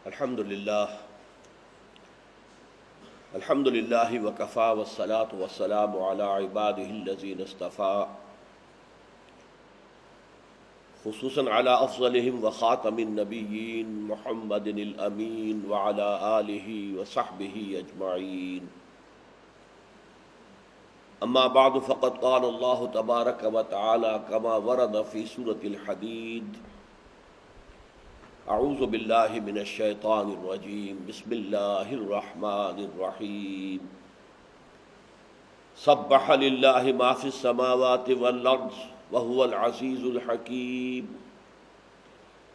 الحمد للہ وکفا والصلاة والسلام علی عباده الذین اصطفى خصوصاً علی افضلهم وخاتم النبیین محمد الامین وعلی آلہ وصحبہ اجمعین. اما بعد فقد قال اللہ تبارک وتعالی کما ورد فی سورة الحدید: اعوذ باللہ من الشیطان الرجیم بسم اللہ الرحمن الرحیم. سبح للہ ما فی السماوات والارض وهو العزیز الحکیم.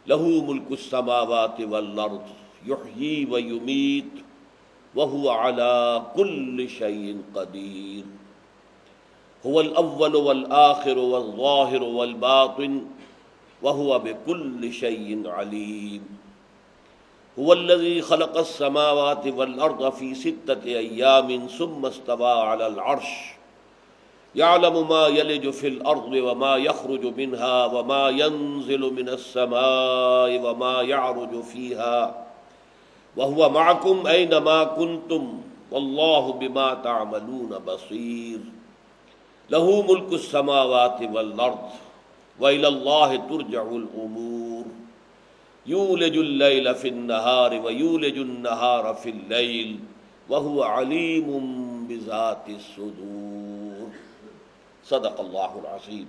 لہ ملک السماوات والارض یحیی ویمیت وهو علی کل شیء قدیر. هو الاول والآخر والظاہر والباطن وهو بكل شيء عليم. هو الذي خلق السماوات والأرض في 6 أيام ثم استوى على العرش يعلم ما يلج في الأرض وما يخرج منها وما ينزل من السماء وما يعرج فيها وهو معكم أينما كنتم والله بما تعملون بصير. له ملك السماوات والأرض وإلى الله ترجع الأمور. يولج الليل في النهار ويولج النهار في الليل وهو عليم بذات الصدور. صدق الله العظيم.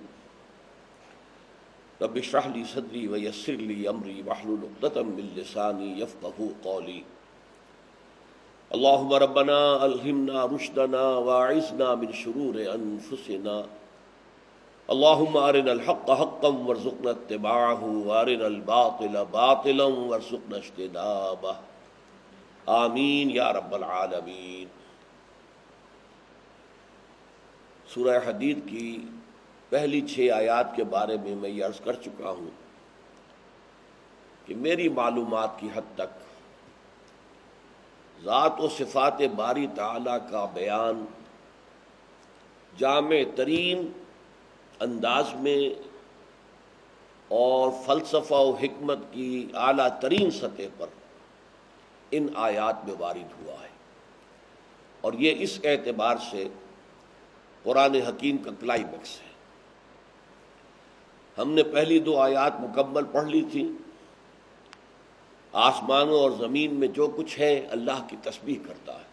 رب اشرح لي صدري ويسر لي أمري واحلل عقدة من لساني يفقهوا قولي. اللهم ربنا ألهمنا رشدنا واعذنا من شرور أنفسنا. اللهم ارنا الحق حقا وارزقنا اتباعه وارنا الباطل باطلا وارزقنا اجتنابه. آمین یا رب العالمین. سورہ حدید کی پہلی 6 آیات کے بارے میں یہ عرض کر چکا ہوں کہ میری معلومات کی حد تک ذات و صفات باری تعالی کا بیان جامع ترین انداز میں اور فلسفہ و حکمت کی اعلیٰ ترین سطح پر ان آیات میں وارد ہوا ہے، اور یہ اس اعتبار سے قرآن حکیم کا کلائمیکس ہے. ہم نے پہلی 2 آیات مکمل پڑھ لی تھی. آسمانوں اور زمین میں جو کچھ ہے اللہ کی تسبیح کرتا ہے،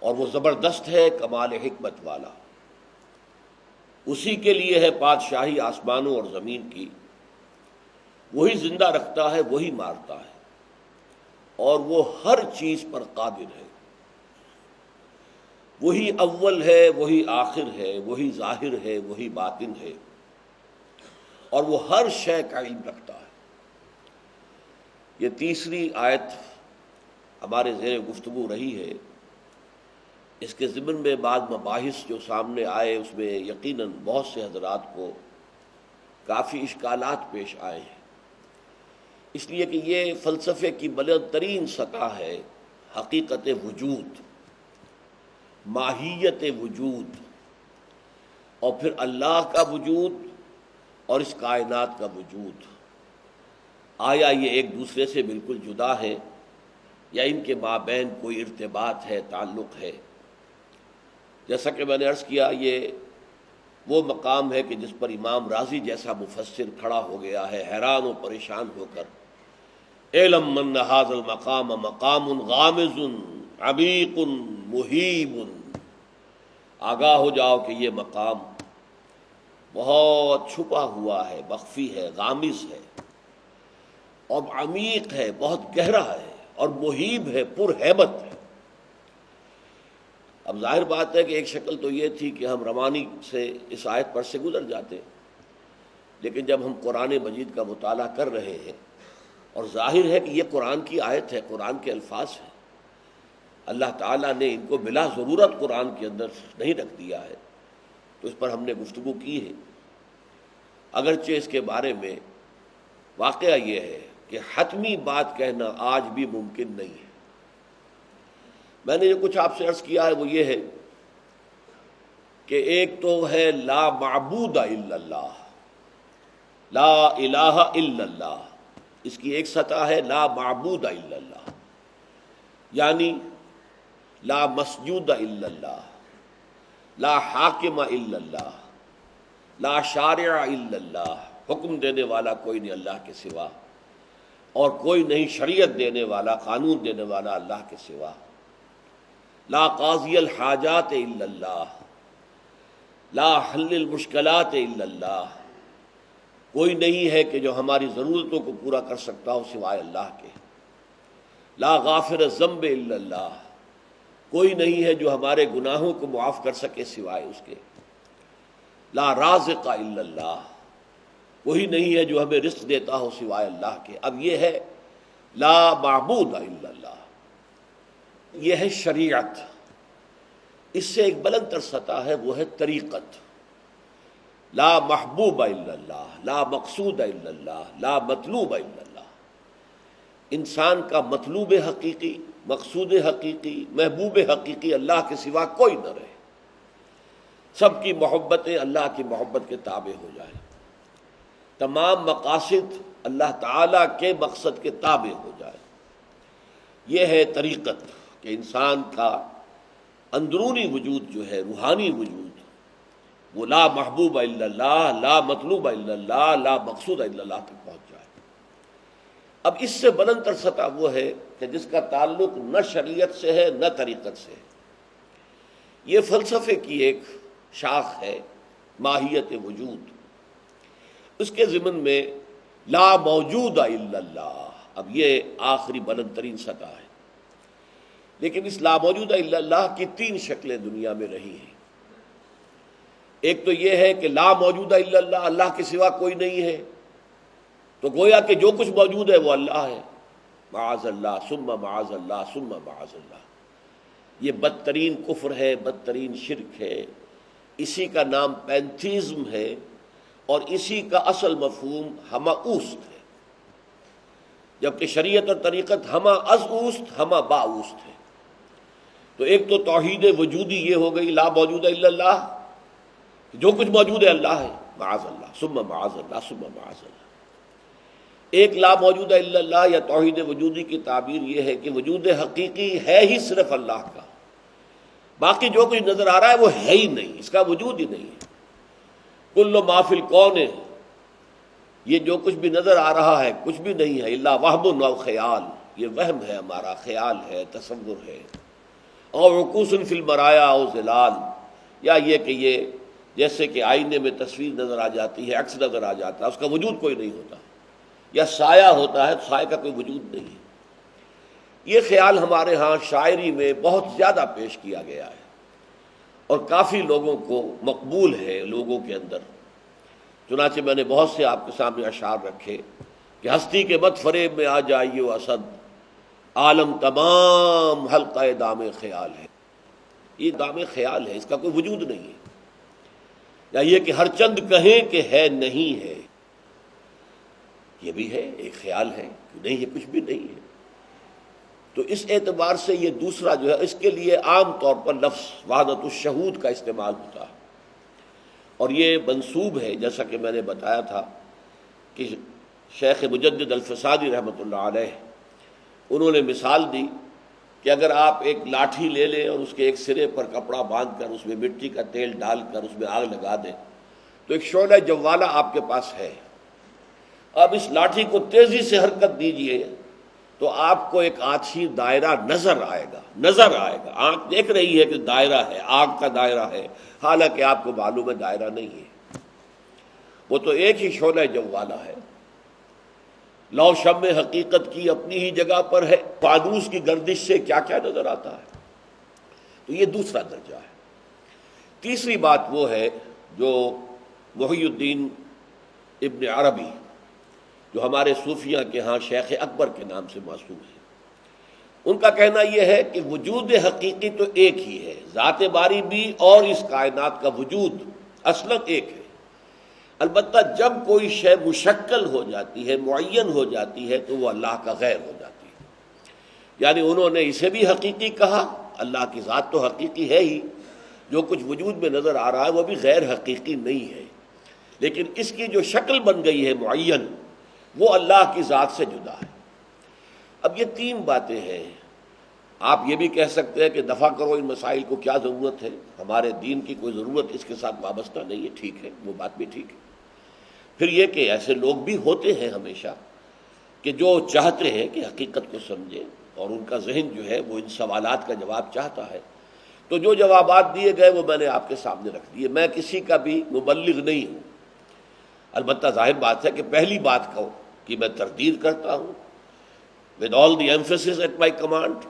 اور وہ زبردست ہے، کمال حکمت والا. اسی کے لیے ہے بادشاہی آسمانوں اور زمین کی. وہی زندہ رکھتا ہے، وہی مارتا ہے، اور وہ ہر چیز پر قادر ہے. وہی اول ہے، وہی آخر ہے، وہی ظاہر ہے، وہی باطن ہے، اور وہ ہر شے کا علم رکھتا ہے. یہ تیسری آیت ہمارے زیر گفتگو رہی ہے. اس کے ضمن میں بعض مباحث جو سامنے آئے اس میں یقیناً بہت سے حضرات کو کافی اشکالات پیش آئے ہیں، اس لیے کہ یہ فلسفے کی بلند ترین سطح ہے. حقیقت وجود، ماہیت وجود، اور پھر اللہ کا وجود اور اس کائنات کا وجود. آیا یہ ایک دوسرے سے بالکل جدا ہے یا ان کے مابین کوئی ارتباط ہے، تعلق ہے؟ جیسا کہ میں نے عرض کیا، یہ وہ مقام ہے کہ جس پر امام رازی جیسا مفسر کھڑا ہو گیا ہے حیران و پریشان ہو کر: اعلم من ھذا المقام مقام غامض عمیق مہیب. آگاہ ہو جاؤ کہ یہ مقام بہت چھپا ہوا ہے، مخفی ہے، غامض ہے، اور عمیق ہے، بہت گہرا ہے، اور مہیب ہے، پر ہیبت ہے. اب ظاہر بات ہے کہ ایک شکل تو یہ تھی کہ ہم روانی سے اس آیت پر سے گزر جاتے، لیکن جب ہم قرآن مجید کا مطالعہ کر رہے ہیں اور ظاہر ہے کہ یہ قرآن کی آیت ہے، قرآن کے الفاظ ہیں، اللہ تعالیٰ نے ان کو بلا ضرورت قرآن کے اندر نہیں رکھ دیا ہے، تو اس پر ہم نے گفتگو کی ہے. اگرچہ اس کے بارے میں واقعہ یہ ہے کہ حتمی بات کہنا آج بھی ممکن نہیں ہے. میں نے جو کچھ آپ سے عرض کیا ہے وہ یہ ہے کہ ایک تو ہے لا معبود الا اللہ، لا الہ الا اللہ، اس کی ایک سطح ہے لا معبود الا اللہ، یعنی لا مسجود الا اللہ، لا حاکم الا اللہ، لا شارع الا اللہ، حکم دینے والا کوئی نہیں اللہ کے سوا، اور کوئی نہیں شریعت دینے والا، قانون دینے والا اللہ کے سوا، لا قاضی الحاجات الا اللہ، لا حل المشکلات الا اللہ، کوئی نہیں ہے کہ جو ہماری ضرورتوں کو پورا کر سکتا ہو سوائے اللہ کے، لا غافر الذنب الا اللہ، کوئی نہیں ہے جو ہمارے گناہوں کو معاف کر سکے سوائے اس کے، لا رازق الا اللہ، کوئی نہیں ہے جو ہمیں رزق دیتا ہو سوائے اللہ کے۔ اب یہ ہے لا معبود الا اللہ، یہ ہے شریعت۔ اس سے ایک بلند تر سطح ہے، وہ ہے طریقت۔ لا محبوب الا اللہ، لا مقصود الا اللہ، لا مطلوب الا اللہ۔ انسان کا مطلوب حقیقی، مقصود حقیقی، محبوب حقیقی اللہ کے سوا کوئی نہ رہے، سب کی محبتیں اللہ کی محبت کے تابع ہو جائیں، تمام مقاصد اللہ تعالیٰ کے مقصد کے تابع ہو جائے۔ یہ ہے طریقت کہ انسان کا اندرونی وجود جو ہے، روحانی وجود، وہ لا محبوب الا اللہ، لا مطلوب الا اللہ، لا مقصود الا اللہ تک پہنچ جائے۔ اب اس سے بلند تر سطح وہ ہے کہ جس کا تعلق نہ شریعت سے ہے نہ طریقت سے ہے۔ یہ فلسفے کی ایک شاخ ہے، ماہیت وجود۔ اس کے ضمن میں لا موجود الا اللہ، اب یہ آخری بلند ترین سطح ہے۔ لیکن اس لا موجود الا اللہ کی تین شکلیں دنیا میں رہی ہیں۔ ایک تو یہ ہے کہ لا موجود الا اللہ، اللہ کے سوا کوئی نہیں ہے، تو گویا کہ جو کچھ موجود ہے وہ اللہ ہے، معاذ اللہ ثم معاذ اللہ ثم معاذ اللہ۔ یہ بدترین کفر ہے، بدترین شرک ہے، اسی کا نام پینتھیزم ہے، اور اسی کا اصل مفہوم ہمہ اوست ہے، جبکہ شریعت اور طریقت ہمہ از اوست ہمہ با اوست ہے۔ تو ایک تو توحید وجودی یہ ہو گئی لا موجود الا اللہ، جو کچھ موجود ہے اللہ ہے، معاذ اللہ ثم معاذ اللہ ثم معاذ اللہ۔ ایک لا موجود الا اللہ یا توحید وجودی کی تعبیر یہ ہے کہ وجود حقیقی ہے ہی صرف اللہ کا، باقی جو کچھ نظر آ رہا ہے وہ ہے ہی نہیں، اس کا وجود ہی نہیں ہے۔ کل ما فی الکون، یہ جو کچھ بھی نظر آ رہا ہے کچھ بھی نہیں ہے، الا وہم و خیال، یہ وہم ہے ہمارا، خیال ہے، تصور ہے، اور عکوس فی المرایا او ظلال، یا یہ کہ یہ جیسے کہ آئینے میں تصویر نظر آ جاتی ہے، عکس نظر آ جاتا ہے، اس کا وجود کوئی نہیں ہوتا، یا سایہ ہوتا ہے تو سائے کا کوئی وجود نہیں ہے۔ یہ خیال ہمارے ہاں شاعری میں بہت زیادہ پیش کیا گیا ہے، اور کافی لوگوں کو مقبول ہے لوگوں کے اندر۔ چنانچہ میں نے بہت سے آپ کے سامنے اشعار رکھے کہ ہستی کے مت فریب میں آ جائیے و اسد، عالم تمام حلقہ دام خیال ہے۔ یہ دام خیال ہے، اس کا کوئی وجود نہیں ہے۔ یا یہ کہ ہر چند کہیں کہ ہے نہیں ہے، یہ بھی ہے، ایک خیال ہے کہ نہیں، یہ کچھ بھی نہیں ہے۔ تو اس اعتبار سے یہ دوسرا جو ہے، اس کے لیے عام طور پر لفظ وحدت الشہود کا استعمال ہوتا ہے، اور یہ منسوب ہے، جیسا کہ میں نے بتایا تھا کہ شیخ مجدد الفسادی رحمۃ اللہ علیہ، انہوں نے مثال دی کہ اگر آپ ایک لاٹھی لے لیں اور اس کے ایک سرے پر کپڑا باندھ کر اس میں مٹی کا تیل ڈال کر اس میں آگ لگا دیں تو ایک شعلہ جوالہ آپ کے پاس ہے۔ اب اس لاٹھی کو تیزی سے حرکت دیجئے تو آپ کو ایک آتشی دائرہ نظر آئے گا، آنکھ دیکھ رہی ہے کہ دائرہ ہے، آگ کا دائرہ ہے، حالانکہ آپ کو معلوم ہے دائرہ نہیں ہے، وہ تو ایک ہی شعلہ جوالہ ہے۔ لو شمع حقیقت کی اپنی ہی جگہ پر ہے، فانوس کی گردش سے کیا کیا نظر آتا ہے۔ تو یہ دوسرا درجہ ہے۔ تیسری بات وہ ہے جو محی الدین ابن عربی، جو ہمارے صوفیہ کے ہاں شیخ اکبر کے نام سے موسوم ہے، ان کا کہنا یہ ہے کہ وجود حقیقی تو ایک ہی ہے، ذات باری بھی اور اس کائنات کا وجود اصلاً ایک ہے، البتہ جب کوئی شے مشکل ہو جاتی ہے، معین ہو جاتی ہے، تو وہ اللہ کا غیر ہو جاتی ہے۔ یعنی انہوں نے اسے بھی حقیقی کہا، اللہ کی ذات تو حقیقی ہے ہی، جو کچھ وجود میں نظر آ رہا ہے وہ بھی غیر حقیقی نہیں ہے، لیکن اس کی جو شکل بن گئی ہے معین، وہ اللہ کی ذات سے جدا ہے۔ اب یہ تین باتیں ہیں۔ آپ یہ بھی کہہ سکتے ہیں کہ دفع کرو ان مسائل کو، کیا ضرورت ہے، ہمارے دین کی کوئی ضرورت اس کے ساتھ وابستہ نہیں ہے، ٹھیک ہے، وہ بات بھی ٹھیک ہے۔ پھر یہ کہ ایسے لوگ بھی ہوتے ہیں ہمیشہ کہ جو چاہتے ہیں کہ حقیقت کو سمجھیں، اور ان کا ذہن جو ہے وہ ان سوالات کا جواب چاہتا ہے، تو جو جوابات دیے گئے وہ میں نے آپ کے سامنے رکھ دیے۔ میں کسی کا بھی مبلغ نہیں ہوں، البتہ ظاہر بات ہے کہ پہلی بات کہو کہ میں تردید کرتا ہوں with all the emphasis at my command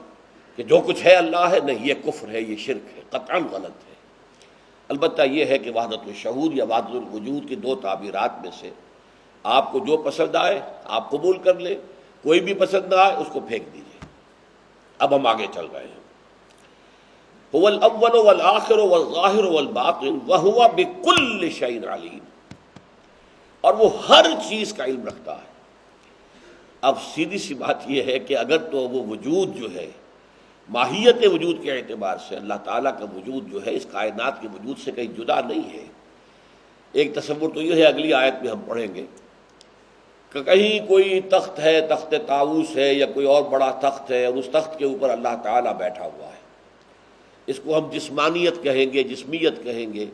کہ جو کچھ ہے اللہ ہے، نہیں، یہ کفر ہے، یہ شرک ہے، قطعاً غلط ہے۔ البتہ یہ ہے کہ وحدت الشہود یا وحدت الوجود کی دو تعبیرات میں سے آپ کو جو پسند آئے آپ قبول کر لیں، کوئی بھی پسند نہ آئے اس کو پھینک دیجیے۔ اب ہم آگے چل رہے ہیں۔ هو الاول والآخر والظاہر والباطن وهو بكل شيء علیم، اور وہ ہر چیز کا علم رکھتا ہے۔ اب سیدھی سی بات یہ ہے کہ اگر تو وہ وجود جو ہے ماہیت وجود کے اعتبار سے اللہ تعالیٰ کا وجود جو ہے اس کائنات کے وجود سے کہیں جدا نہیں ہے۔ ایک تصور تو یہ ہے، اگلی آیت میں ہم پڑھیں گے کہ کہیں کوئی تخت ہے، تخت طاؤس ہے یا کوئی اور بڑا تخت ہے، اور اس تخت کے اوپر اللہ تعالیٰ بیٹھا ہوا ہے۔ اس کو ہم جسمانیت کہیں گے، جسمیت کہیں گے،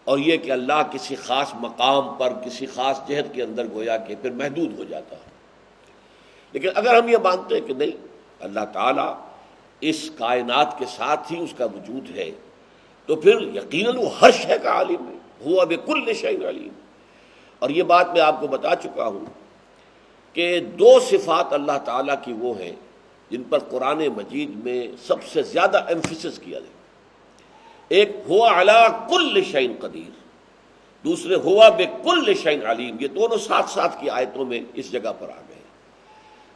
اور یہ کہ اللہ کسی خاص مقام پر کسی خاص جہت کے اندر گویا کہ پھر محدود ہو جاتا ہے۔ لیکن اگر ہم یہ مانتے ہیں کہ نہیں، اللہ تعالیٰ اس کائنات کے ساتھ ہی اس کا وجود ہے، تو پھر یقیناً وہ ہر شے کا عالم ہے، ہوا بکل شیء علیم۔ اور یہ بات میں آپ کو بتا چکا ہوں کہ دو صفات اللہ تعالیٰ کی وہ ہیں جن پر قرآن مجید میں سب سے زیادہ ایمفیسس کیا گیا۔ ایک ہوا علی کل شیء قدیر، دوسرے ہوا بکل شیء علیم۔ یہ دونوں ساتھ ساتھ کی آیتوں میں اس جگہ پر آ گئے۔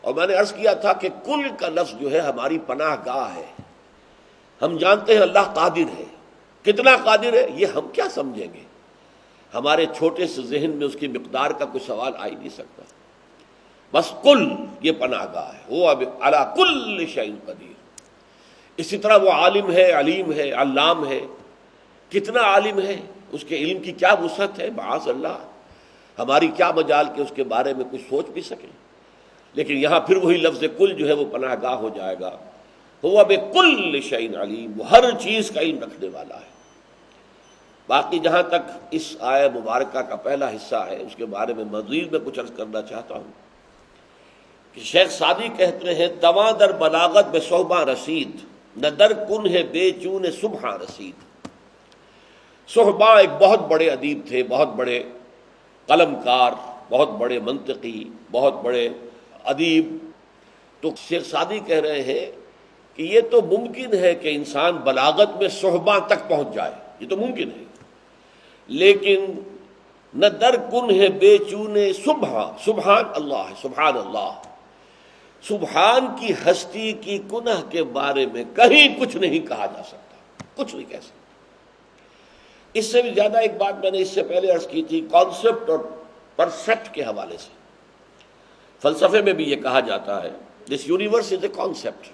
اور میں نے عرض کیا تھا کہ کل کا لفظ جو ہے ہماری پناہ گاہ ہے۔ ہم جانتے ہیں اللہ قادر ہے، کتنا قادر ہے یہ ہم کیا سمجھیں گے، ہمارے چھوٹے سے ذہن میں اس کی مقدار کا کوئی سوال آ ہی نہیں سکتا۔ بس کل یہ پناہ گاہ ہے، وہ اب علی کل شیء قدیر۔ اسی طرح وہ عالم ہے، علیم ہے، علام ہے۔ کتنا عالم ہے، اس کے علم کی کیا وسعت ہے، معاذ اللہ، ہماری کیا مجال کہ اس کے بارے میں کچھ سوچ بھی سکیں۔ لیکن یہاں پھر وہی لفظ کل جو ہے وہ پناہ گاہ ہو جائے گا۔ ہوا بکل شیء علیم، وہ ہر چیز کا علم رکھنے والا ہے۔ باقی جہاں تک اس آیہ مبارکہ کا پہلا حصہ ہے اس کے بارے میں مزید میں کچھ عرض کرنا چاہتا ہوں کہ شیخ سعدی کہتے ہیں تواں در بلاغت بے صحباں رسید، نہ در کن ہے بے چون صبحاں رسید۔ صحباں ایک بہت بڑے ادیب تھے، بہت بڑے قلم کار، بہت بڑے منطقی، بہت بڑے ادیب۔ تو شیخ سعدی کہہ رہے ہیں کہ یہ تو ممکن ہے کہ انسان بلاغت میں صحباں تک پہنچ جائے، یہ تو ممکن ہے، لیکن نہ در کن ہے بے چونے صبح، سبحان اللہ ہے، سبحان اللہ، سبحان کی ہستی کی کنہ کے بارے میں کہیں کچھ نہیں کہا جا سکتا، کچھ نہیں کہہ سکتا۔ اس سے بھی زیادہ ایک بات میں نے اس سے پہلے عرض کی تھی، کانسیپٹ اور پرسیپٹ کے حوالے سے فلسفے میں بھی یہ کہا جاتا ہے this universe is a concept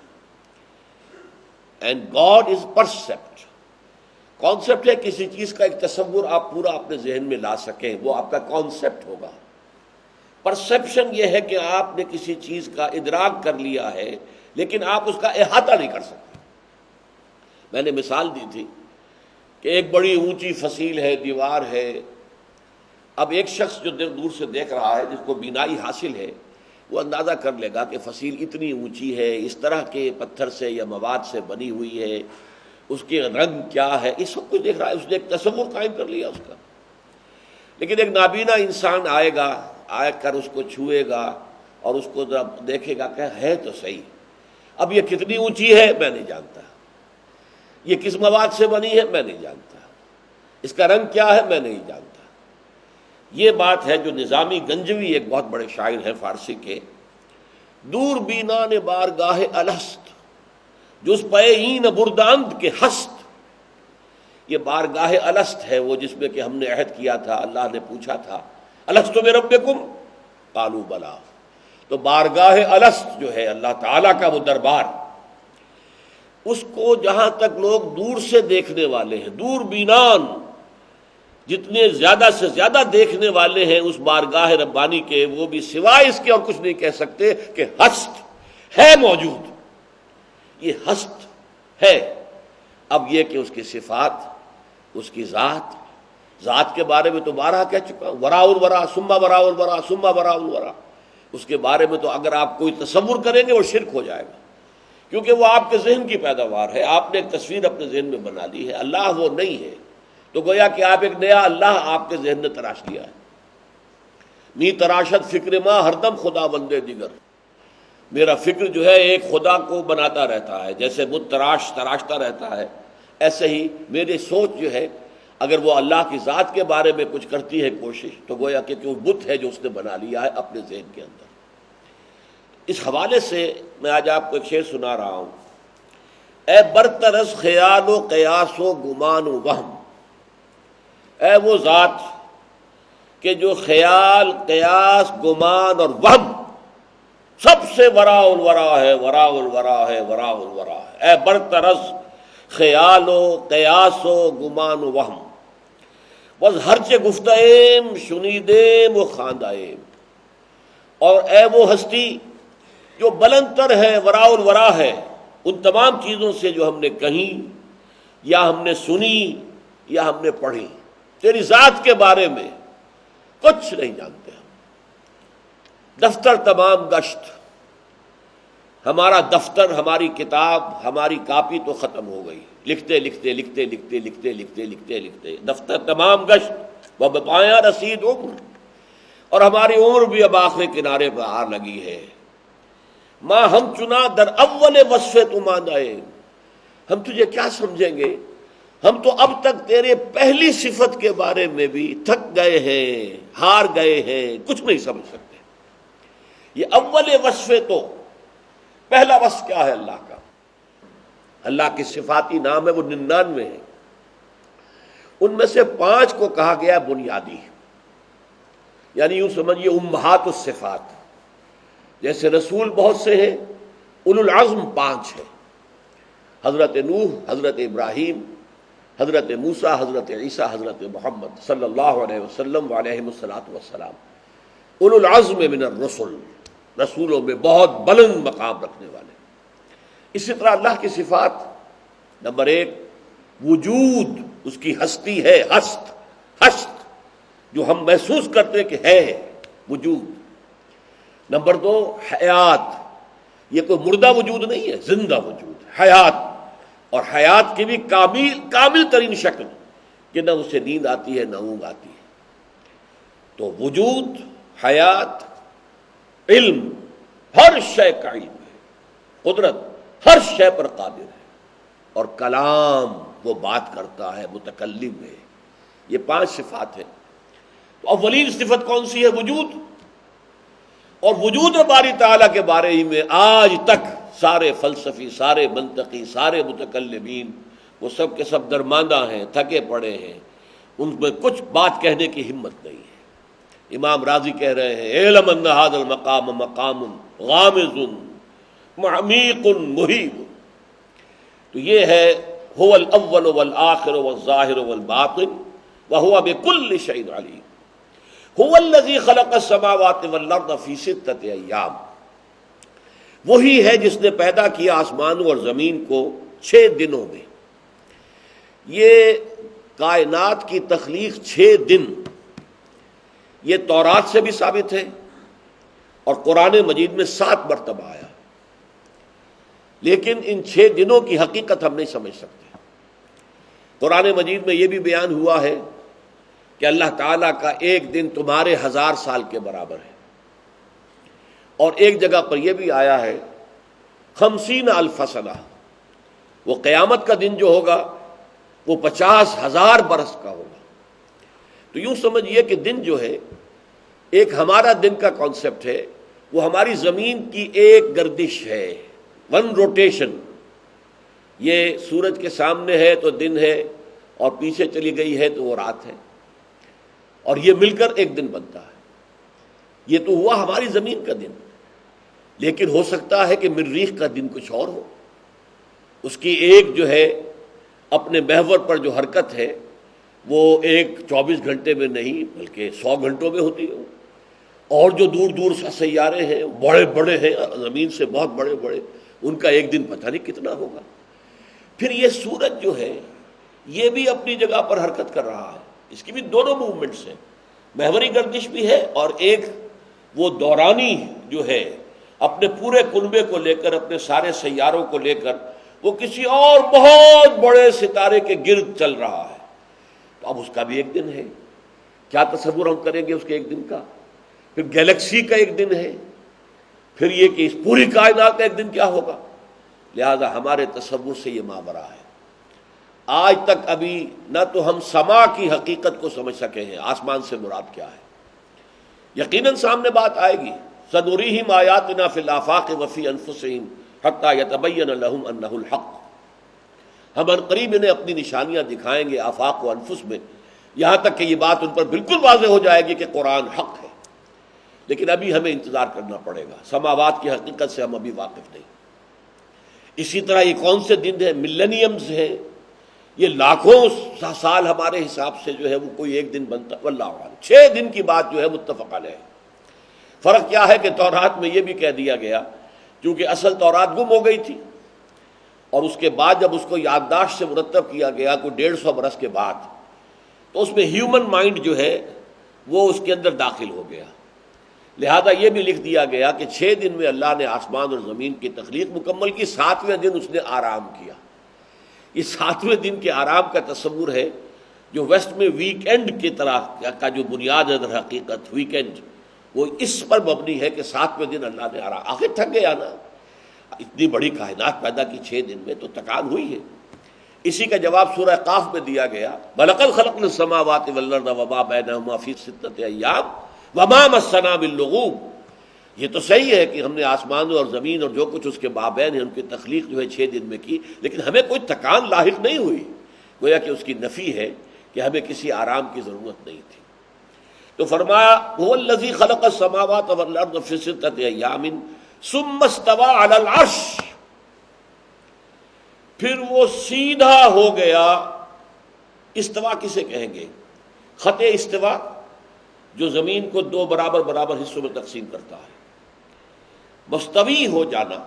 and God is percept. Concept ہے کسی چیز کا ایک تصور آپ پورا اپنے ذہن میں لا سکیں، وہ آپ کا کانسیپٹ ہوگا۔ پرسیپشن یہ ہے کہ آپ نے کسی چیز کا ادراک کر لیا ہے لیکن آپ اس کا احاطہ نہیں کر سکتے۔ میں نے مثال دی تھی کہ ایک بڑی اونچی فصیل ہے، دیوار ہے، اب ایک شخص جو دور سے دیکھ رہا ہے، جس کو بینائی حاصل ہے، وہ اندازہ کر لے گا کہ فصیل اتنی اونچی ہے، اس طرح کے پتھر سے یا مواد سے بنی ہوئی ہے، اس کے رنگ کیا ہے، یہ سب کچھ دیکھ رہا ہے، اس نے ایک تصور قائم کر لیا اس کا۔ لیکن ایک نابینا انسان آئے گا، آ کر اس کو چھوئے گا اور اس کو دیکھے گا کہ ہے تو صحیح، اب یہ کتنی اونچی ہے میں نہیں جانتا، یہ کس مواد سے بنی ہے میں نہیں جانتا، اس کا رنگ کیا ہے میں نہیں جانتا۔ یہ بات ہے جو نظامی گنجوی ایک بہت بڑے شاعر ہیں فارسی کے، دور بینان بارگاہ الست جز پے این برداند کے ہست۔ یہ بارگاہ الست ہے، وہ جس میں کہ ہم نے عہد کیا تھا، اللہ نے پوچھا تھا الست بربکم قالوا بلا۔ تو بارگاہ الست جو ہے اللہ تعالیٰ کا وہ دربار، اس کو جہاں تک لوگ دور سے دیکھنے والے ہیں، دور بینان، جتنے زیادہ سے زیادہ دیکھنے والے ہیں اس بارگاہ ربانی کے، وہ بھی سوائے اس کے اور کچھ نہیں کہہ سکتے کہ ہست ہے موجود، یہ ہست ہے۔ اب یہ کہ اس کی صفات، اس کی ذات کے بارے میں تو بارہا کہہ چکا ہوں، وراء الورا ثم وراء الورا ثم وراء الورا، اس کے بارے میں تو اگر آپ کوئی تصور کریں گے وہ شرک ہو جائے گا، کیونکہ وہ آپ کے ذہن کی پیداوار ہے، آپ نے ایک تصویر اپنے ذہن میں بنا لی ہے۔ اللہ وہ نہیں ہے تو گویا کہ آپ ایک نیا اللہ آپ کے ذہن نے تراش لیا ہے۔ می تراشت فکر ماں ہر دم خدا بندے دیگر، میرا فکر جو ہے ایک خدا کو بناتا رہتا ہے، جیسے بت تراشتا رہتا ہے، ایسے ہی میری سوچ جو ہے اگر وہ اللہ کی ذات کے بارے میں کچھ کرتی ہے کوشش، تو گویا کہ وہ بت ہے جو اس نے بنا لیا ہے اپنے ذہن کے اندر۔ اس حوالے سے میں آج آپ کو ایک شعر سنا رہا ہوں۔ اے برطرز خیال و قیاس و گمان و وہم، اے وہ ذات کہ جو خیال، قیاس، گمان اور وہم سب سے وراء الورا ہے، وراء الورا ہے، وراء الورا ہے۔ اے برطرز خیال و قیاس و گمان و وہم، بس ہرچہ گفتیم شنیدیم و خواندائیم، اور اے وہ ہستی جو بلند تر ہے، وراء الورا ہے، ان تمام چیزوں سے جو ہم نے کہیں یا ہم نے سنی یا ہم نے پڑھی، تیری ذات کے بارے میں کچھ نہیں جانتے ہم۔ دفتر تمام گشت، ہمارا دفتر، ہماری کتاب، ہماری کاپی تو ختم ہو گئی، لکھتے لکھتے لکھتے لکھتے لکھتے لکھتے لکھتے لکھتے دفتر تمام گشت و بپایا رسید عمر، اور ہماری عمر بھی اب آخری کنارے پر آ لگی ہے۔ ماں ہم چنا در اول وصف تمانائے، ہم تجھے کیا سمجھیں گے، ہم تو اب تک تیرے پہلی صفت کے بارے میں بھی تھک گئے ہیں، ہار گئے ہیں، کچھ نہیں سمجھ سکتے۔ یہ اول وصف، تو پہلا وصف کیا ہے اللہ کا؟ اللہ کی صفاتی نام ہے وہ 99 ہیں، ان میں سے 5 کو کہا گیا بنیادی، یعنی یوں سمجھیے امہات الصفات۔ جیسے رسول بہت سے ہیں، اولو العزم 5 ہیں، حضرت نوح، حضرت ابراہیم، حضرت موسیٰ، حضرت عیسیٰ، حضرت محمد صلی اللہ علیہ وسلم وعلیہم الصلاۃ والسلام، اولو العزم من الرسل، رسولوں میں بہت بلند مقام رکھنے والے۔ اسی طرح اللہ کی صفات، نمبر 1 وجود، اس کی ہستی ہے، ہست جو ہم محسوس کرتے کہ ہے وجود۔ نمبر 2 حیات، یہ کوئی مردہ وجود نہیں ہے، زندہ وجود، حیات، اور حیات کی بھی کامل ترین شکل کہ نہ اسے نیند آتی ہے نہ اونگ آتی ہے۔ تو وجود، حیات، علم، ہر شے کا علم ہے، قدرت ہر شے پر قادر ہے، اور کلام، وہ بات کرتا ہے، متکلم ہے۔ یہ 5 صفات ہیں۔ تو اولین صفت کون سی ہے؟ وجود۔ اور وجود باری تعالیٰ کے بارے ہی میں آج تک سارے فلسفی، سارے منطقی، سارے متکلمین وہ سب کے سب درماندہ ہیں، تھکے پڑے ہیں، ان میں کچھ بات کہنے کی ہمت نہیں ہے۔ امام راضی کہہ رہے ہیں اعلم ان ھذا المقام مقام غامض معمیق مہیب، تو یہ ہے هو الاول والآخر والظاہر والباطن وهو بكل شيء علیم، هو الذی خلق السماوات والارض فی 6 ایام، وہی ہے جس نے پیدا کیا آسمانوں اور زمین کو 6 دنوں میں۔ یہ کائنات کی تخلیق 6 دن، یہ تورات سے بھی ثابت ہے اور قرآن مجید میں 7 مرتبہ آیا، لیکن ان 6 دنوں کی حقیقت ہم نہیں سمجھ سکتے۔ قرآن مجید میں یہ بھی بیان ہوا ہے کہ اللہ تعالیٰ کا ایک دن تمہارے 1000 سال کے برابر ہے، اور ایک جگہ پر یہ بھی آیا ہے 50,000 سنہ، وہ قیامت کا دن جو ہوگا وہ 50,000 برس کا ہوگا۔ تو یوں سمجھیے کہ دن جو ہے، ایک ہمارا دن کا کانسیپٹ ہے، وہ ہماری زمین کی ایک گردش ہے، 1 روٹیشن۔ یہ سورج کے سامنے ہے تو دن ہے، اور پیچھے چلی گئی ہے تو وہ رات ہے، اور یہ مل کر ایک دن بنتا ہے۔ یہ تو ہوا ہماری زمین کا دن، لیکن ہو سکتا ہے کہ مریخ کا دن کچھ اور ہو، اس کی ایک جو ہے اپنے محور پر جو حرکت ہے وہ ایک 24 گھنٹے میں نہیں بلکہ 100 گھنٹوں میں ہوتی ہے، اور جو دور دور سے سیارے ہیں بڑے بڑے ہیں، زمین سے بہت بڑے بڑے، ان کا ایک دن پتہ نہیں کتنا ہوگا۔ پھر یہ سورج جو ہے یہ بھی اپنی جگہ پر حرکت کر رہا ہے، اس کی بھی دونوں موومنٹس ہیں، محوری گردش بھی ہے اور ایک وہ دورانی جو ہے، اپنے پورے کنبے کو لے کر، اپنے سارے سیاروں کو لے کر وہ کسی اور بہت بڑے ستارے کے گرد چل رہا ہے۔ تو اب اس کا بھی ایک دن ہے، کیا تصور ہم کریں گے اس کے ایک دن کا؟ پھر گیلیکسی کا ایک دن ہے، پھر یہ کہ اس پوری کائنات کا ایک دن کیا ہوگا۔ لہذا ہمارے تصور سے یہ ماورا ہے۔ آج تک ابھی نہ تو ہم سما کی حقیقت کو سمجھ سکے ہیں، آسمان سے مراد کیا ہے۔ یقیناً سامنے بات آئے گی، سنریہم آیاتنا فی الآفاق وفی انفسہم حتی یتبین لہم انہ الحق، ہم عنقریب انہیں اپنی نشانیاں دکھائیں گے آفاق و انفس میں، یہاں تک کہ یہ بات ان پر بالکل واضح ہو جائے گی کہ قرآن حق ہے۔ لیکن ابھی ہمیں انتظار کرنا پڑے گا، سماوات کی حقیقت سے ہم ابھی واقف نہیں۔ اسی طرح یہ کون سے دن ہیں؟ ملینیمز ہیں، یہ لاکھوں سال ہمارے حساب سے جو ہے وہ کوئی ایک دن بنتا، واللہ اعلم۔ 6 دن کی بات جو ہے متفق علیہ ہے۔ فرق کیا ہے کہ تورات میں یہ بھی کہہ دیا گیا، کیونکہ اصل تورات گم ہو گئی تھی، اور اس کے بعد جب اس کو یادداشت سے مرتب کیا گیا کوئی 150 برس کے بعد، تو اس میں ہیومن مائنڈ جو ہے وہ اس کے اندر داخل ہو گیا۔ لہذا یہ بھی لکھ دیا گیا کہ 6 دن میں اللہ نے آسمان اور زمین کی تخلیق مکمل کی، 7ویں دن اس نے آرام کیا۔ یہ 7ویں دن کے آرام کا تصور ہے جو ویسٹ میں ویک اینڈ کی طرح کا جو بنیاد ہے در حقیقت ویک اینڈ، وہ اس پر مبنی ہے کہ 7ویں دن اللہ نے آرام۔ آخر تھک گیا نا، اتنی بڑی کائنات پیدا کی 6 دن میں، تو تکان ہوئی ہے۔ اسی کا جواب سورہ قاف میں دیا گیا، وَلَقَدْ خَلَقْنَا السَّمَاوَاتِ وَالْأَرْضَ وَمَا بَيْنَهُمَا فِي 6 أَيَّامٍ وَمَا مَسَّنَا بِاللُّغُوبِ۔ یہ تو صحیح ہے کہ ہم نے آسمانوں اور زمین اور جو کچھ اس کے مابین ہے ان کی تخلیق جو ہے 6 دن میں کی، لیکن ہمیں کوئی تکان لاحق نہیں ہوئی، گویا کہ اس کی نفی ہے کہ ہمیں کسی آرام کی ضرورت نہیں تھی۔ تو فرمایا هُوَ الَّذِي خَلَقَ السَّمَاوَاتَ وَالْأَرْضَ فِي 6 أَيَّامٍ ثُمَّ اسْتَوَىٰ عَلَى الْعَرْشِ، پھر وہ سیدھا ہو گیا۔ استوا کسے کہیں گے؟ خط استوا جو زمین کو 2 برابر برابر حصوں میں تقسیم کرتا ہے۔ مستوی ہو جانا،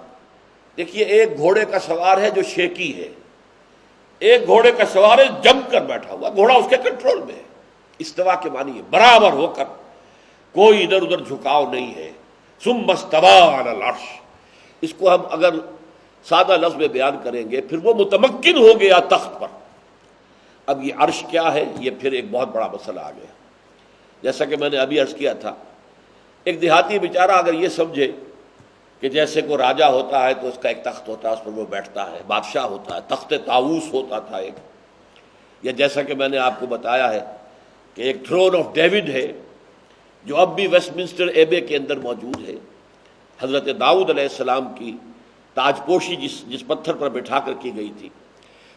دیکھیے ایک گھوڑے کا سوار ہے جو شیکی ہے، ایک گھوڑے کا سوار ہے جم کر بیٹھا ہوا، گھوڑا اس کے کنٹرول میں ہے۔ استوا کے معنی ہے برابر ہو کر، کوئی ادھر ادھر جھکاؤ نہیں ہے۔ ثم استوى على العرش، اس کو ہم اگر سادہ لفظ میں بیان کریں گے، پھر وہ متمکن ہو گیا تخت پر۔ اب یہ عرش کیا ہے، یہ پھر ایک بہت بڑا مسئلہ آ گیا۔ جیسا کہ میں نے ابھی عرض کیا تھا، ایک دیہاتی بیچارہ اگر یہ سمجھے کہ جیسے کوئی راجہ ہوتا ہے تو اس کا ایک تخت ہوتا ہے، اس پر وہ بیٹھتا ہے، بادشاہ ہوتا ہے، تخت طاؤس ہوتا تھا ایک، یا جیسا کہ میں نے آپ کو بتایا ہے کہ ایک تھرون آف ڈیوڈ ہے جو اب بھی ویسٹ منسٹر ایبے کے اندر موجود ہے، حضرت داؤد علیہ السلام کی تاج پوشی جس پتھر پر بٹھا کر کی گئی تھی۔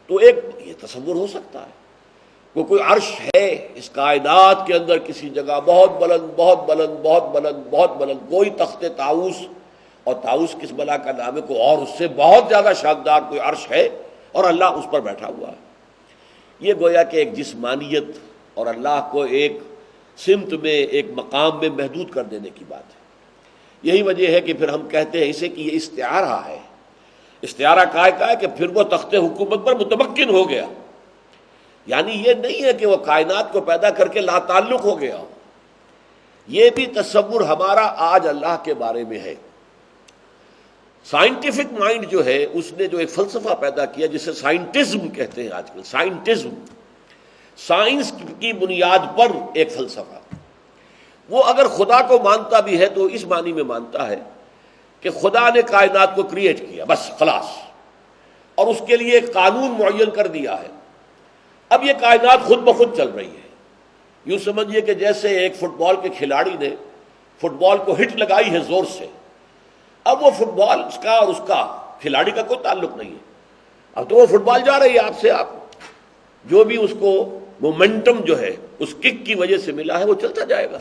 تو ایک یہ تصور ہو سکتا ہے کہ کوئی عرش ہے اس کائنات کے اندر کسی جگہ، بہت بلند بہت بلند بہت بلند بہت بلند، کوئی تخت طاؤس، اور طاؤس کس بلا کا نام ہے، کوئی اور اس سے بہت زیادہ شاندار کوئی عرش ہے اور اللہ اس پر بیٹھا ہوا ہے۔ یہ گویا کہ ایک جسمانیت اور اللہ کو ایک سمت میں، ایک مقام میں محدود کر دینے کی بات ہے۔ یہی وجہ ہے کہ پھر ہم کہتے ہیں اسے کہ یہ استعارہ ہے۔ استعارہ کا ہے کہ پھر وہ تخت حکومت پر متمکن ہو گیا، یعنی یہ نہیں ہے کہ وہ کائنات کو پیدا کر کے لا تعلق ہو گیا ہو۔ یہ بھی تصور ہمارا آج اللہ کے بارے میں ہے۔ سائنٹیفک مائنڈ جو ہے اس نے جو ایک فلسفہ پیدا کیا جسے سائنٹزم کہتے ہیں آج کل، سائنٹزم، سائنس کی بنیاد پر ایک فلسفہ، وہ اگر خدا کو مانتا بھی ہے تو اس معنی میں مانتا ہے کہ خدا نے کائنات کو کریٹ کیا، بس خلاص، اور اس کے لیے ایک قانون معین کر دیا ہے۔ اب یہ کائنات خود بخود چل رہی ہے۔ یوں سمجھیے کہ جیسے ایک فٹ بال کے کھلاڑی نے فٹ بال کو ہٹ لگائی ہے زور سے، اب وہ فٹ بال اس کا اور اس کا کھلاڑی کا کوئی تعلق نہیں ہے، اب تو وہ فٹ بال جا رہی ہے آپ سے، آپ جو بھی اس کو مومنٹم جو ہے اس کک کی وجہ سے ملا ہے وہ چلتا جائے گا۔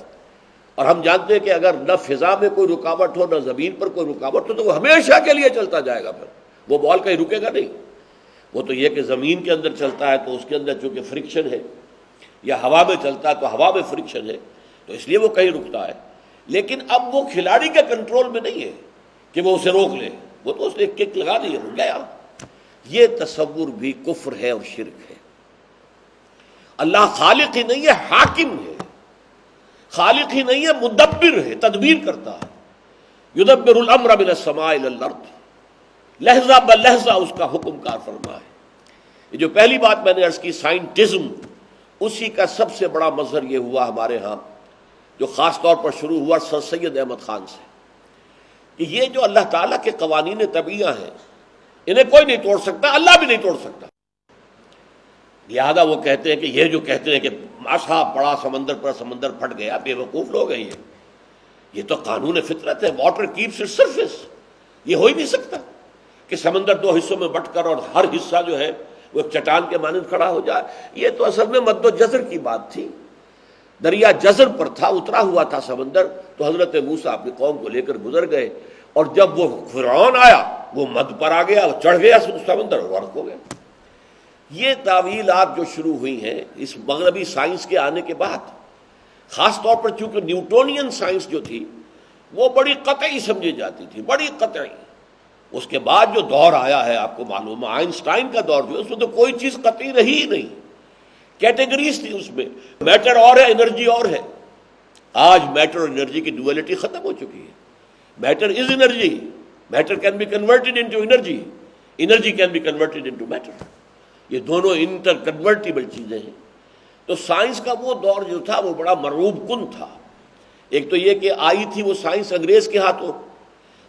اور ہم جانتے ہیں کہ اگر نہ فضا میں کوئی رکاوٹ ہو نہ زمین پر کوئی رکاوٹ ہو تو وہ ہمیشہ کے لیے چلتا جائے گا، پھر وہ بال کہیں رکے گا نہیں۔ وہ تو یہ کہ زمین کے اندر چلتا ہے تو اس کے اندر چونکہ فرکشن ہے یا ہوا میں چلتا تو ہوا میں فرکشن ہے تو اس لیے وہ کہیں رکتا ہے، لیکن اب وہ کھلاڑی کے کنٹرول میں نہیں ہے کہ وہ اسے روک لے، وہ تو اس نے ایک کک لگا دی رک گیا۔ یہ تصور بھی کفر ہے اور شرک ہے۔ اللہ خالق ہی نہیں ہے، حاکم ہے، خالق ہی نہیں ہے، مدبر ہے، تدبیر کرتا ہے۔ یدبر الامر من السماء الى الارض، لہجہ بلہجہ اس کا حکم کار فرما ہے۔ یہ جو پہلی بات میں نے عرض کی سائنٹزم، اسی کا سب سے بڑا مظہر یہ ہوا ہمارے ہاں، جو خاص طور پر شروع ہوا سر سید احمد خان سے، کہ یہ جو اللہ تعالیٰ کے قوانین طبیعہ ہیں انہیں کوئی نہیں توڑ سکتا، اللہ بھی نہیں توڑ سکتا۔ لہذا وہ کہتے ہیں کہ یہ جو کہتے ہیں کہ ماشا پڑا سمندر پر سمندر پھٹ گیا، بے وقوف لوگ ہیں یہ تو قانون فطرت ہے، واٹر کیپس اٹس سرفیس، یہ ہو ہی نہیں سکتا کہ سمندر دو حصوں میں بٹ کر اور ہر حصہ جو ہے وہ ایک چٹان کے مانند کھڑا ہو جائے۔ یہ تو اصل میں مد و جزر کی بات تھی، دریا جزر پر تھا، اترا ہوا تھا سمندر، تو حضرت موسیٰ اپنی قوم کو لے کر گزر گئے، اور جب وہ فرعون آیا وہ مد پر آ گیا، چڑھ گیا سمندر، غرق ہو گیا۔ یہ تعویلات جو شروع ہوئی ہیں اس مغربی سائنس کے آنے کے بعد، خاص طور پر چونکہ نیوٹونین سائنس جو تھی وہ بڑی قطعی سمجھی جاتی تھی، بڑی قطعی۔ اس کے بعد جو دور آیا ہے آپ کو معلوم ہے، آئنسٹائن کا دور جو ہے اس میں تو کوئی چیز قطعی رہی ہی نہیں، کیٹیگریز تھی اس میں، میٹر اور ہے، انرجی اور ہے۔ آج میٹر اور انرجی کی ڈویلٹی ختم ہو چکی ہے۔ Matter is energy, matter can be converted into energy, energy can be converted into matter, یہ دونوں انٹر کنورٹیبل چیزیں ہیں۔ تو سائنس کا وہ دور جو تھا وہ بڑا مرعوب کن تھا۔ ایک تو یہ کہ آئی تھی وہ سائنس انگریز کے ہاتھوں،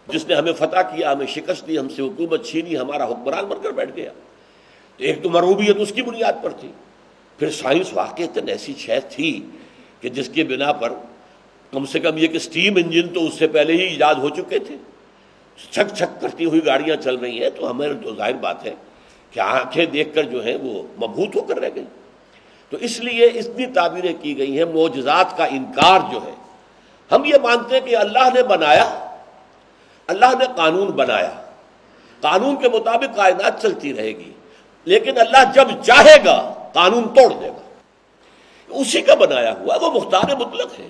جس نے ہمیں فتح کیا، ہمیں شکست دی، ہم سے حکومت چھینی، ہمارا حکمران بن کر بیٹھ گیا، تو ایک تو مرعوبیت اس کی بنیاد پر تھی۔ پھر سائنس واقعتاً ایسی شے تھی کہ جس کے بنا پر کم سے کم یہ کہ سٹیم انجن تو اس سے پہلے ہی ایجاد ہو چکے تھے، چھک چھک کرتی ہوئی گاڑیاں چل رہی ہیں، تو ہمیں تو ظاہر بات ہے کہ آنکھیں دیکھ کر جو ہیں وہ مبہوت ہو کر رہ گئی۔ تو اس لیے اتنی تعبیریں کی گئی ہیں۔ معجزات کا انکار جو ہے، ہم یہ مانتے ہیں کہ اللہ نے بنایا، اللہ نے قانون بنایا، قانون کے مطابق کائنات چلتی رہے گی، لیکن اللہ جب چاہے گا قانون توڑ دے گا، اسی کا بنایا ہوا، وہ مختار مطلق ہے۔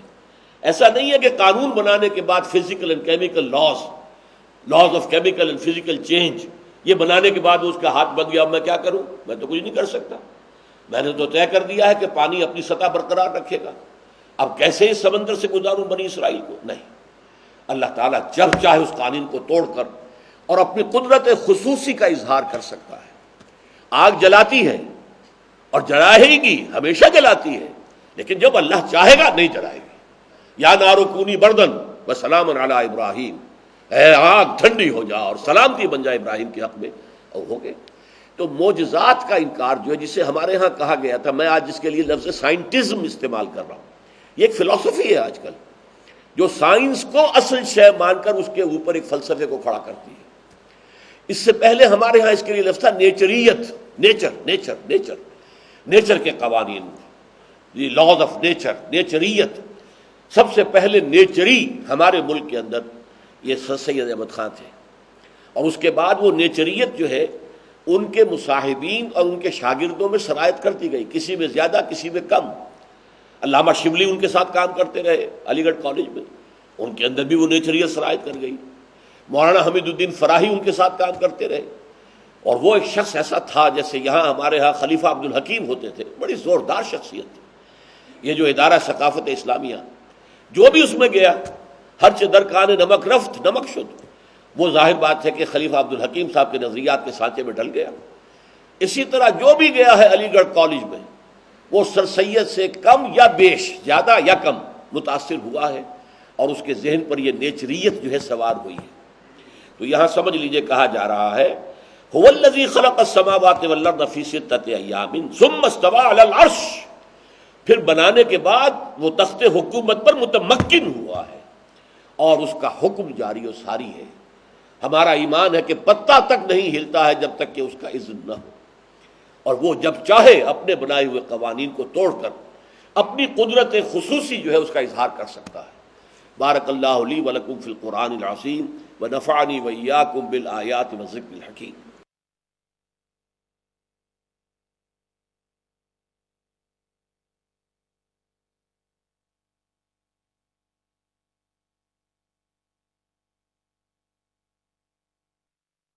ایسا نہیں ہے کہ قانون بنانے کے بعد physical and chemical laws of chemical and physical change, یہ بنانے کے بعد اس کا ہاتھ بن گیا، اب میں کیا کروں، میں تو کچھ نہیں کر سکتا، میں نے تو طے کر دیا ہے کہ پانی اپنی سطح برقرار رکھے گا، اب کیسے اس سمندر سے گزاروں بنی اسرائیل کو؟ نہیں، اللہ تعالیٰ جب چاہے اس قانون کو توڑ کر اور اپنی قدرت خصوصی کا اظہار کر سکتا ہے۔ آگ جلاتی ہے اور جلائے گی، ہمیشہ جلاتی ہے، لیکن جب اللہ چاہے گا نہیں جلائے گی۔ یا نارو کونی بردن وسلام علی ابراہیم، اے آگ ٹھنڈی ہو جا اور سلامتی بن جائے ابراہیم کے حق میں، اور ہو گئے۔ تو معجزات کا انکار جو ہے، جسے ہمارے ہاں کہا گیا تھا، میں آج جس کے لیے لفظ سائنٹزم استعمال کر رہا ہوں، یہ ایک فلسفی ہے آج کل، جو سائنس کو اصل شے مان کر اس کے اوپر ایک فلسفے کو کھڑا کرتی ہے۔ اس سے پہلے ہمارے ہاں اس کے لیے لفظ تھا نیچریت، نیچر کے قوانین، لاز آف نیچر، نیچریت۔ سب سے پہلے نیچری ہمارے ملک کے اندر یہ سر سید احمد خان تھے، اور اس کے بعد وہ نیچریت جو ہے ان کے مصاحبین اور ان کے شاگردوں میں سرایت کرتی گئی، کسی میں زیادہ کسی میں کم۔ علامہ شبلی ان کے ساتھ کام کرتے رہے علی گڑھ کالج میں، ان کے اندر بھی وہ نیچریت سرایت کر گئی۔ مولانا حمید الدین فراہی ان کے ساتھ کام کرتے رہے، اور وہ ایک شخص ایسا تھا جیسے یہاں ہمارے ہاں خلیفہ عبد الحکیم ہوتے تھے، بڑی زوردار شخصیت تھی۔ یہ جو ادارہ ثقافت اسلامیہ جو بھی اس میں گیا، ہر چہ درکان نمک رفت نمک شد، وہ ظاہر بات ہے کہ خلیفہ عبد الحکیم صاحب کے نظریات کے سانچے میں ڈل گیا۔ اسی طرح جو بھی گیا ہے علی گڑھ کالج میں، وہ سر سید سے کم یا بیش، زیادہ یا کم متاثر ہوا ہے، اور اس کے ذہن پر یہ نیچریت جو ہے سوار ہوئی ہے۔ تو یہاں سمجھ لیجئے کہا جا رہا ہے هو الذی خلق السماوات والارض فی ستۃ ایام ثم استوى علی العرش، پھر بنانے کے بعد وہ تخت حکومت پر متمکن ہوا ہے اور اس کا حکم جاری و ساری ہے۔ ہمارا ایمان ہے کہ پتہ تک نہیں ہلتا ہے جب تک کہ اس کا اذن نہ ہو، اور وہ جب چاہے اپنے بنائے ہوئے قوانین کو توڑ کر اپنی قدرت خصوصی جو ہے اس کا اظہار کر سکتا ہے۔ بارک اللہ لی ولکم فی القرآن العظیم ونفعنی وإیاکم بالآیات والذکر الحکیم۔